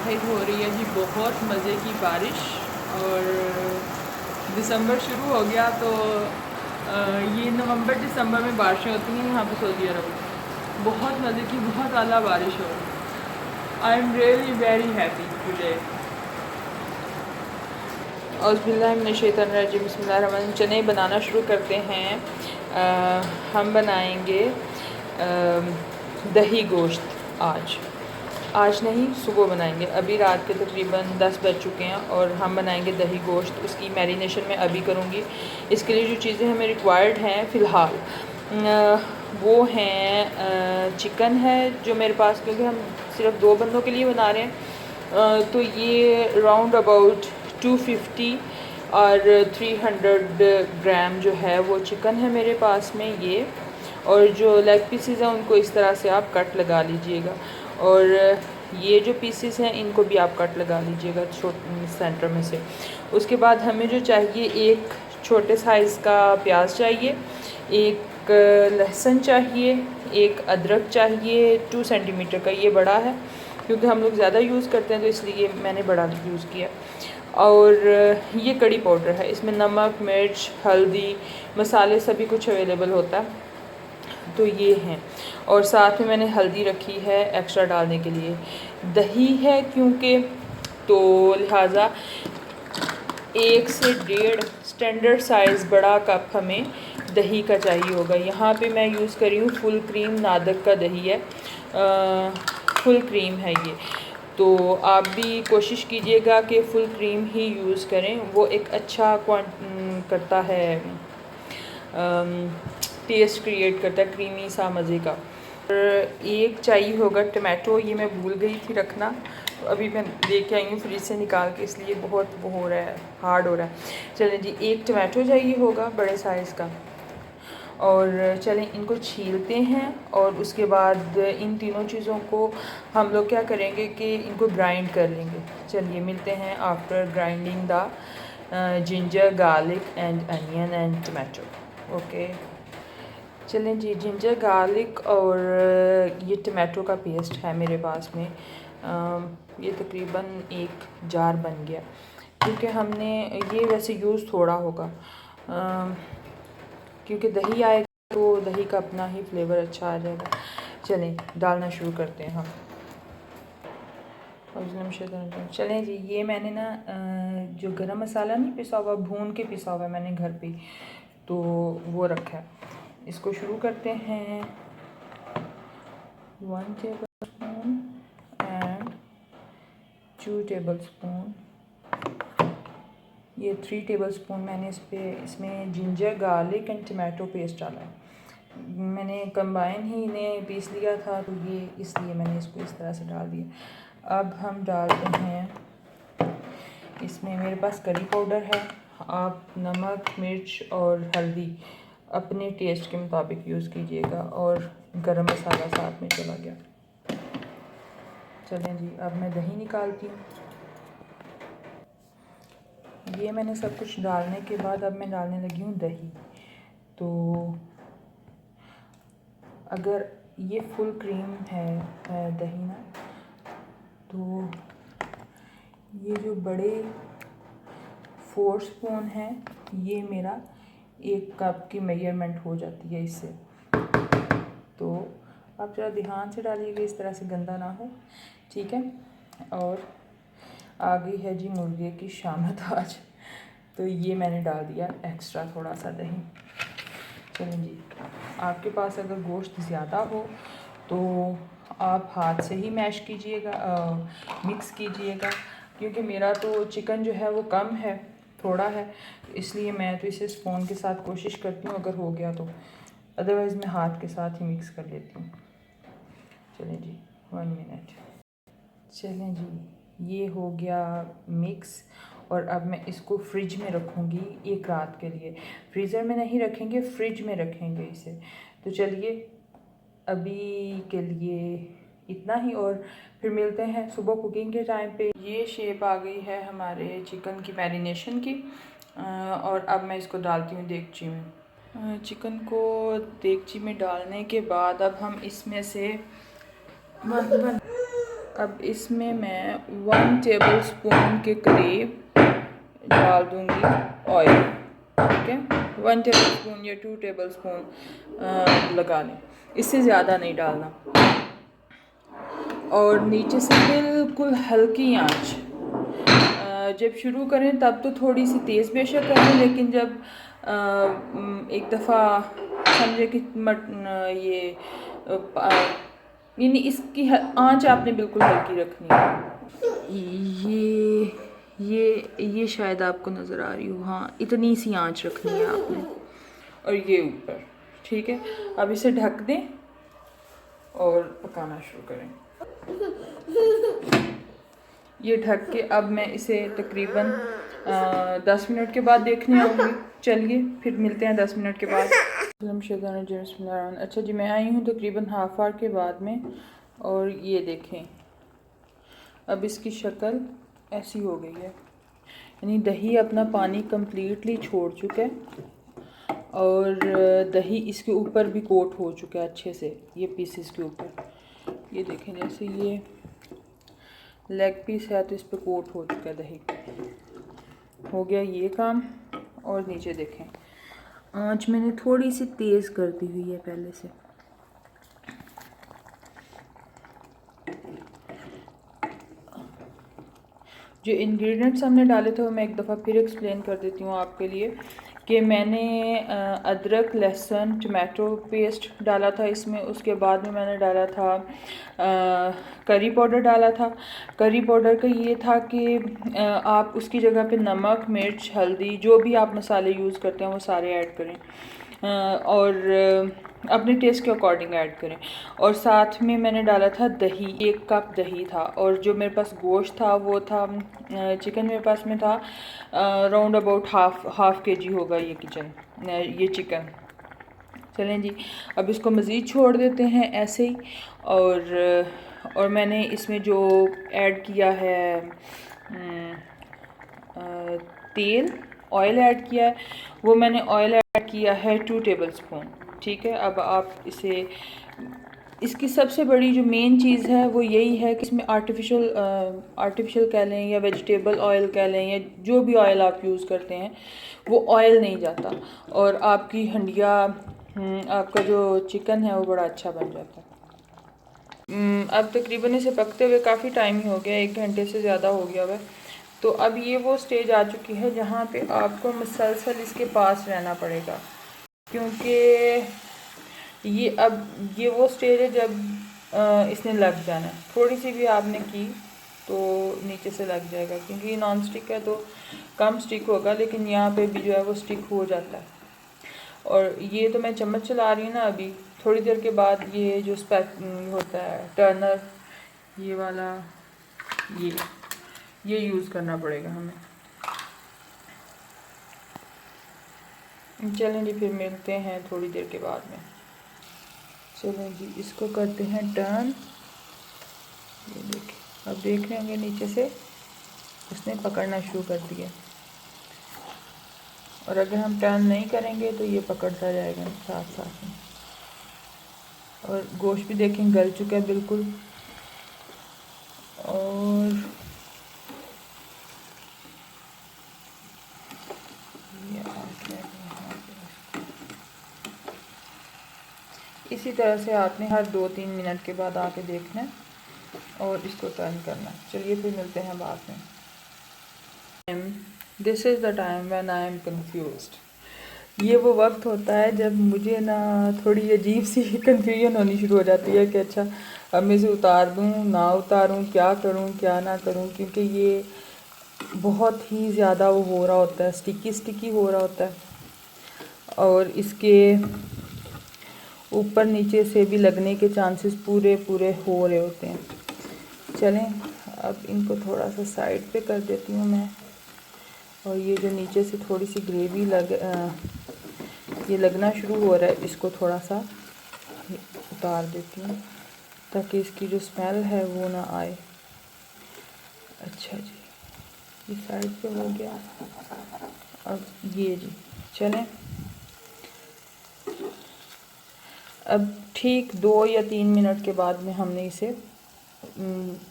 बाहर हो रही है जी बहुत मज़े की बारिश। और दिसंबर शुरू हो गया तो ये नवंबर दिसंबर में बारिशें होती हैं यहाँ पे सऊदी अरब में। बहुत मज़े की बहुत आला बारिश हो रही है। I am really very happy today. औज़ुबिल्लाहिमिनश्शैतानिर्रजीम बिस्मिल्लाहिर्रहमानिर्रहीम। चने बनाना शुरू करते हैं। हम बनाएंगे दही गोश्त। आज नहीं, सुबह बनाएंगे। अभी रात के तकरीबन 10 बज चुके हैं और हम बनाएंगे दही गोश्त। उसकी मैरिनेशन मैं अभी करूँगी। इसके लिए जो चीज़ें हमें रिक्वायर्ड हैं फ़िलहाल वो हैं चिकन है जो मेरे पास, क्योंकि हम सिर्फ 2 बंदों के लिए बना रहे हैं। तो ये राउंड अबाउट 250 और 300 ग्राम जो है वो चिकन है मेरे पास में ये। और जो लेग पीसेस हैं उनको इस तरह से आप कट लगा लीजिएगा। और ये जो पीसेस हैं इनको भी आप कट लगा लीजिएगा सेंटर में से। उसके बाद हमें जो चाहिए, एक छोटे साइज़ का प्याज चाहिए, एक लहसुन चाहिए, एक अदरक चाहिए 2 सेंटीमीटर का। ये बड़ा है क्योंकि हम लोग ज़्यादा यूज़ करते हैं तो इसलिए मैंने बड़ा यूज़ किया। और ये कड़ी पाउडर है, इसमें नमक, मिर्च, हल्दी, मसाले सभी कुछ अवेलेबल होता है। तो ये हैं। और साथ में मैंने हल्दी रखी है एक्स्ट्रा डालने के लिए। दही है क्योंकि, तो लिहाजा 1 से 1.5 स्टैंडर्ड साइज़ बड़ा कप हमें दही का चाहिए होगा। यहाँ पे मैं यूज़ कर रही हूँ फुल क्रीम नादक का दही है। फुल क्रीम है ये। तो आप भी कोशिश कीजिएगा कि फ़ुल क्रीम ही यूज़ करें, वो एक अच्छा करता है, टेस्ट क्रिएट करता है क्रीमी सा मज़े का। और एक चाहिए होगा टमाटो, ये मैं भूल गई थी रखना, तो अभी मैं लेके आई हूँ फ्रिज से निकाल के, इसलिए बहुत वो हो रहा है, हार्ड हो रहा है। चलें जी, एक टमाटो चाहिए होगा बड़े साइज़ का। और चलें इनको छीलते हैं और उसके बाद इन तीनों चीज़ों को हम लोग क्या करेंगे कि इनको ग्राइंड कर लेंगे। चलिए मिलते हैं after grinding the ginger, garlic and onion and tomato. Okay, चलें जी, जिंजर, गार्लिक और ये टमाटो का पेस्ट है मेरे पास में। ये तकरीबन 1 जार बन गया, क्योंकि हमने ये वैसे यूज़ थोड़ा होगा, क्योंकि दही आएगा तो दही का अपना ही फ्लेवर अच्छा आ जाएगा। चलें डालना शुरू करते हैं हम। चलें जी, ये मैंने ना जो गरम मसाला नहीं पिसा हुआ, भून के पिसा हुआ मैंने घर पे, तो वो रखा है। इसको शुरू करते हैं। 1 table spoon and 2 table spoon, ये 3 टेबल स्पून मैंने इसमें ginger, garlic and tomato paste डाला है। मैंने कंबाइन ही इन्हें पीस लिया था, तो ये इसलिए मैंने इसको इस तरह से डाल दिया। अब हम डालते हैं इसमें, मेरे पास करी पाउडर है, आप नमक, मिर्च और हल्दी अपने टेस्ट के मुताबिक यूज़ कीजिएगा। और गरम मसाला साथ में चला गया। चलें जी, अब मैं दही निकालती हूँ। ये मैंने सब कुछ डालने के बाद अब मैं डालने लगी हूँ दही। तो अगर ये फुल क्रीम है दही ना, तो ये जो बड़े 4 स्पून है, ये मेरा 1 कप की मेजरमेंट हो जाती है इससे। तो आप ज़रा ध्यान से डालिएगा, इस तरह से गंदा ना हो, ठीक है। और आ गई है जी मुर्गे की शामत आज, तो ये मैंने डाल दिया एक्स्ट्रा थोड़ा सा दही। चलें जी, आपके पास अगर गोश्त ज़्यादा हो तो आप हाथ से ही मैश कीजिएगा, मिक्स कीजिएगा, क्योंकि मेरा तो चिकन जो है वो कम है, थोड़ा है, इसलिए मैं तो इसे स्पून के साथ कोशिश करती हूँ अगर हो गया तो, अदरवाइज़ मैं हाथ के साथ ही मिक्स कर लेती हूँ। चलें जी, 1 मिनट। चलें जी, ये हो गया मिक्स। और अब मैं इसको फ्रिज में रखूँगी 1 रात के लिए। फ्रीज़र में नहीं रखेंगे, फ्रिज में रखेंगे इसे। तो चलिए अभी के लिए इतना ही, और फिर मिलते हैं सुबह कुकिंग के टाइम पे। ये शेप आ गई है हमारे चिकन की मैरिनेशन की। और अब मैं इसको डालती हूँ देगची में। चिकन को देगची में डालने के बाद अब हम इसमें से अब इसमें मैं 1 टेबल स्पून के करीब डाल दूँगी ऑयल, ठीक है। 1 टेबल स्पून या 2 टेबल स्पून लगा लें, इससे ज़्यादा नहीं डालना। और नीचे से बिल्कुल हल्की आंच, जब शुरू करें तब तो थोड़ी सी तेज़ बेशक करें, लेकिन जब एक दफ़ा समझे कि ये यानी इसकी आंच आपने बिल्कुल हल्की रखनी है। ये शायद आपको नज़र आ रही हो, हाँ इतनी सी आंच रखनी है आपने, और ये ऊपर, ठीक है। अब इसे ढक दें और पकाना शुरू करें। ये ढक के अब मैं इसे तकरीबन 10 मिनट के बाद देखने आऊँगी। चलिए फिर मिलते हैं 10 मिनट के बाद। अच्छा जी, मैं आई हूँ तकरीबन हाफ आवर के बाद में, और ये देखें अब इसकी शक्ल ऐसी हो गई है, यानी दही अपना पानी कंप्लीटली छोड़ चुका है, और दही इसके ऊपर भी कोट हो चुका है अच्छे से, ये पीसेस के ऊपर। ये देखें जैसे ये लेग पीस है तो इस पर कोट हो चुका है दही। हो गया ये काम। और नीचे देखें आंच मैंने थोड़ी सी तेज़ कर दी हुई है पहले से। जो इंग्रेडिएंट्स हमने डाले थे वो मैं एक दफ़ा फिर एक्सप्लेन कर देती हूँ आपके लिए, कि मैंने अदरक, लहसुन, टमाटो पेस्ट डाला था इसमें। उसके बाद में मैंने डाला था करी पाउडर डाला था। करी पाउडर का ये था कि आप उसकी जगह पे नमक, मिर्च, हल्दी, जो भी आप मसाले यूज़ करते हैं वो सारे ऐड करें, और अपने टेस्ट के अकॉर्डिंग ऐड करें। और साथ में मैंने डाला था दही, 1 कप दही था। और जो मेरे पास गोश्त था वो था, चिकन मेरे पास में था राउंड अबाउट हाफ केजी होगा ये चिकन। चलें जी, अब इसको मज़ीद छोड़ देते हैं ऐसे ही। और मैंने इसमें जो ऐड किया है तेल, ऑयल ऐड किया है, वो मैंने ऑयल ऐड किया है 2 टेबल स्पून, ठीक है। अब आप इसकी सबसे बड़ी जो मेन चीज़ है वो यही है कि इसमें आर्टिफिशियल कह लें या वेजिटेबल ऑयल कह लें या जो भी ऑयल आप यूज़ करते हैं, वो ऑयल नहीं जाता, और आपकी हंडिया, आपका जो चिकन है वो बड़ा अच्छा बन जाता है। अब तकरीबन इसे पकते हुए काफ़ी टाइम ही हो गया, 1 घंटे से ज़्यादा हो गया हुआ। तो अब ये वो स्टेज आ चुकी है जहाँ पे आपको मुसलसल इसके पास रहना पड़ेगा, क्योंकि ये वो स्टेज है जब इसने लग जाना है। थोड़ी सी भी आपने की तो नीचे से लग जाएगा, क्योंकि ये नॉन स्टिक है तो कम स्टिक होगा, लेकिन यहाँ पे भी जो है वो स्टिक हो जाता है। और ये तो मैं चम्मच चला रही हूँ ना, अभी थोड़ी देर के बाद ये जो होता है टर्नर, ये वाला, ये यूज़ करना पड़ेगा हमें। चलें जी, फिर मिलते हैं थोड़ी देर के बाद में। चलें जी, इसको करते हैं टर्न। ये देखिए, अब देख रहे होंगे नीचे से उसने पकड़ना शुरू कर दिया, और अगर हम टर्न नहीं करेंगे तो ये पकड़ता जाएगा साथ साथ में। और गोश्त भी देखें गल चुका है बिल्कुल। और इसी तरह से आपने हर 2-3 मिनट के बाद आके देखना है और इसको टर्न करना है। चलिए फिर मिलते हैं बाद में। This is the time when I am confused. ये वो वक्त होता है जब मुझे ना थोड़ी अजीब सी कन्फ्यूजन होनी शुरू हो जाती है कि अच्छा अब मैं इसे उतार दूँ ना उतारूँ, क्या करूँ क्या ना करूँ, क्योंकि ये बहुत ही ज़्यादा वो हो रहा होता है, स्टिकी हो रहा होता है, और इसके ऊपर नीचे से भी लगने के चांसेस पूरे हो रहे होते हैं। चलें अब इनको थोड़ा सा साइड पे कर देती हूँ मैं, और ये जो नीचे से थोड़ी सी ग्रेवी ये लगना शुरू हो रहा है, इसको थोड़ा सा उतार देती हूँ ताकि इसकी जो स्मेल है वो ना आए। अच्छा जी, ये साइड पे हो गया। अब ये जी, चलें अब ठीक 2 या 3 मिनट के बाद में हमने इसे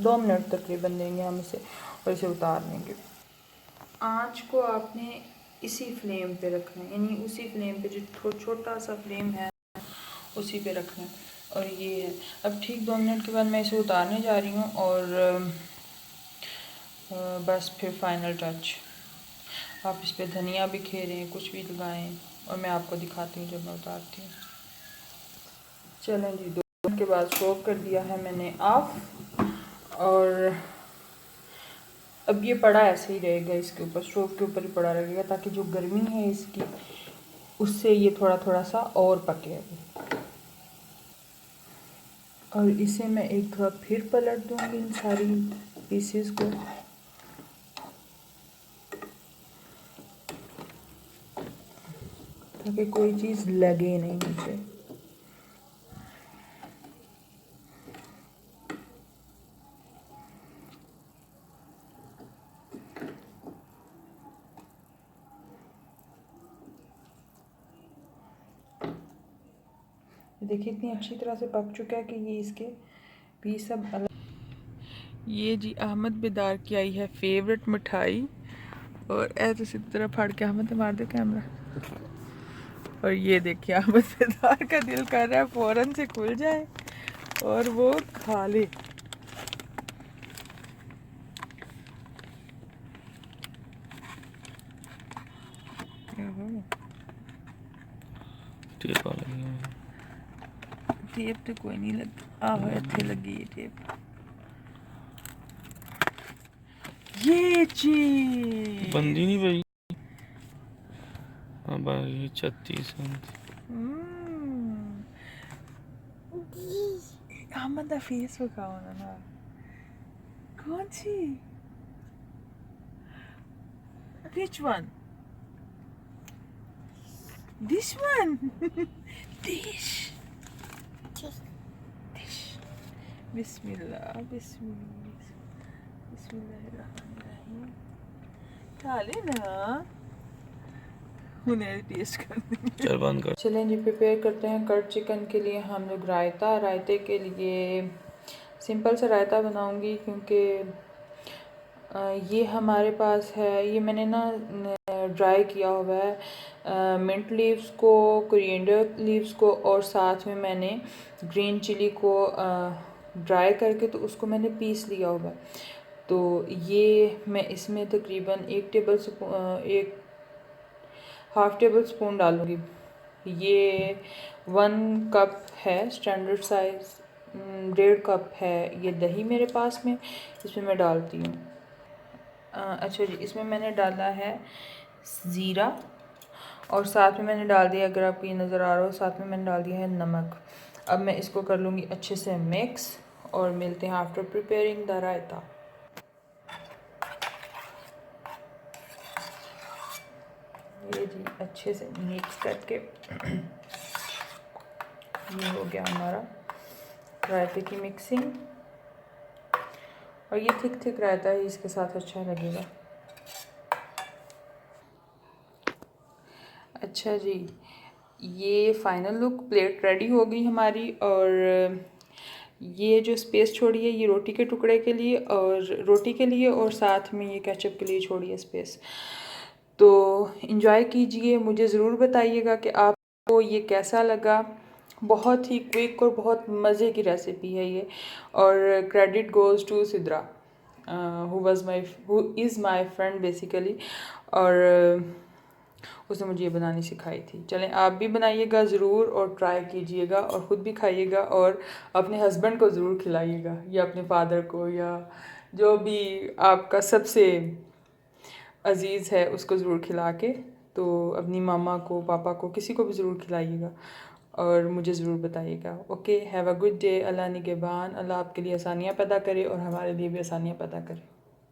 2 मिनट तकरीबन देंगे हम इसे और इसे उतार लेंगे। आँच को आपने इसी फ्लेम पे रखना है, यानी उसी फ्लेम पे जो छोटा सा फ्लेम है उसी पे रखना है। और ये है, अब ठीक 2 मिनट के बाद मैं इसे उतारने जा रही हूँ और बस फिर फाइनल टच। आप इस पे धनिया भी खेरें, कुछ भी लगाएं और मैं आपको दिखाती हूँ जब मैं उतारती हूँ। चलें जी, 2 मिनट के बाद स्टोव कर दिया है मैंने ऑफ और अब ये पड़ा ऐसे ही रहेगा, इसके ऊपर स्टोव के ऊपर ही पड़ा रहेगा ताकि जो गर्मी है इसकी उससे ये थोड़ा थोड़ा सा और पके अभी। और इसे मैं एक थोड़ा फिर पलट दूंगी इन सारी पीसेस को। ताकि कोई चीज़ लगे नहीं मुझे। देखिए इतनी अच्छी तरह से पक चुका है कि ये इसके पीस सब अलग। ये जी अहमद बेदार की आई है फेवरेट मिठाई और ऐसे सीधी तरह फाड़ के अहमद मार दे कैमरा। और ये देखिए अहमद बेदार का दिल कर रहा है फ़ौरन से खुल जाए और वो खा ले। टेप तो कोई नहीं लगी, आहो इत्थे लगी है टेप। ये जी बंदी नहीं भाई। हाँ भाई 36 अहमद दा फेस दिखाओ ना। कौन सी? Which one? This one? Dish. Dish. बिस्मिल्लाह बिस्मिल्लाह बिस्मिल्लाहिर्रहमानिर्रहीम। खा लेना, उन्हें टेस्ट कर देंगे। चल बंद कर। चलें जी, प्रिपेयर करते हैं कर्ड चिकन के लिए हम लोग रायता। रायते के लिए सिंपल सा रायता बनाऊंगी क्योंकि ये हमारे पास है, ये मैंने ना ड्राई किया हुआ है मिंट लीव्स को, कोरिएंडर लीव्स को और साथ में मैंने ग्रीन चिली को ड्राई करके तो उसको मैंने पीस लिया हुआ है। तो ये मैं इसमें तकरीबन 1 हाफ़ टेबल स्पून डालूँगी। ये 1 कप है स्टैंडर्ड साइज़, 1.5 कप है ये दही मेरे पास में, इसमें मैं डालती हूँ। अच्छा जी, इसमें मैंने डाला है ज़ीरा और साथ में मैंने डाल दिया, अगर आपको ये नज़र आ रहा हो, साथ में मैंने डाल दिया है नमक। अब मैं इसको कर लूँगी अच्छे से मिक्स और मिलते हैं आफ्टर प्रिपेयरिंग द रायता। ये जी अच्छे से मिक्स करके ये हो गया हमारा रायते की मिक्सिंग। और ये थिक थिक रायता है, इसके साथ अच्छा लगेगा। अच्छा जी, ये फाइनल लुक, प्लेट रेडी हो गई हमारी। और ये जो स्पेस छोड़ी है ये रोटी के टुकड़े के लिए और साथ में ये केचप के लिए छोड़ी है स्पेस। तो इन्जॉय कीजिए, मुझे ज़रूर बताइएगा कि आपको ये कैसा लगा। बहुत ही क्विक और बहुत मज़े की रेसिपी है ये। और credit goes to Sidra who is my friend basically. और उसने मुझे ये बनानी सिखाई थी। चलें आप भी बनाइएगा ज़रूर और ट्राई कीजिएगा और ख़ुद भी खाइएगा और अपने हस्बैंड को ज़रूर खिलाइएगा या अपने फादर को या जो भी आपका सबसे अज़ीज़ है उसको ज़रूर खिला के। तो अपनी मामा को, पापा को, किसी को भी ज़रूर खिलाइएगा और मुझे ज़रूर बताइएगा। Okay, have a good day. Allah निगहबान। अल्लाह आपके लिए आसानियाँ पैदा करे और हमारे लिए भी आसानियाँ पैदा करे।